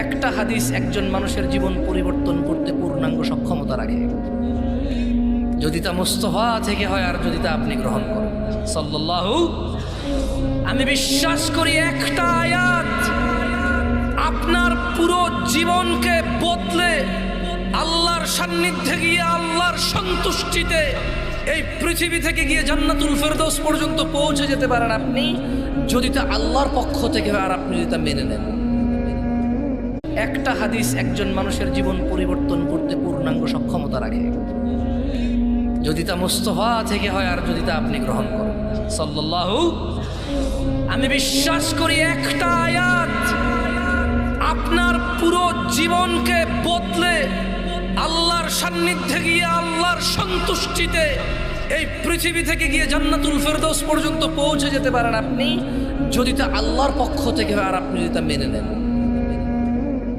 একটা হাদিস একজন মানুষের জীবন পরিবর্তন করতে পূর্ণাঙ্গ সক্ষমতা রাখে, যদি তা মুস্তাফা থেকে হয় আর যদি তা আপনি গ্রহণ করেন সাল্লাল্লাহু। আমি বিশ্বাস করি একটা আয়াত আপনার পুরো জীবনকে বদলে আল্লাহর সান্নিধ্যে গিয়ে আল্লাহর সন্তুষ্টিতে এই পৃথিবী থেকে গিয়ে জান্নাতুল ফেরদৌস পর্যন্ত পৌঁছে যেতে পারেন আপনি, যদি তা আল্লাহর পক্ষ থেকে হয় আর আপনি যদি তা মেনে নেন। একটা হাদিস একজন মানুষের জীবন পরিবর্তন করতে পূর্ণাঙ্গ সক্ষমতা রাখে, যদি তা মুস্তাফা থেকে হয় আর যদি তা আপনি গ্রহণ করেন সাল্লাল্লাহু। আমি বিশ্বাস করি একটা আয়াত আপনার পুরো জীবনকে বদলে আল্লাহর সান্নিধ্যে গিয়ে আল্লাহর সন্তুষ্টিতে এই পৃথিবী থেকে গিয়ে জান্নাতুল ফেরদৌস পর্যন্ত পৌঁছে যেতে পারেন আপনি, যদি তা আল্লাহর পক্ষ থেকে হয় আর আপনি যদি তা মেনে নেন।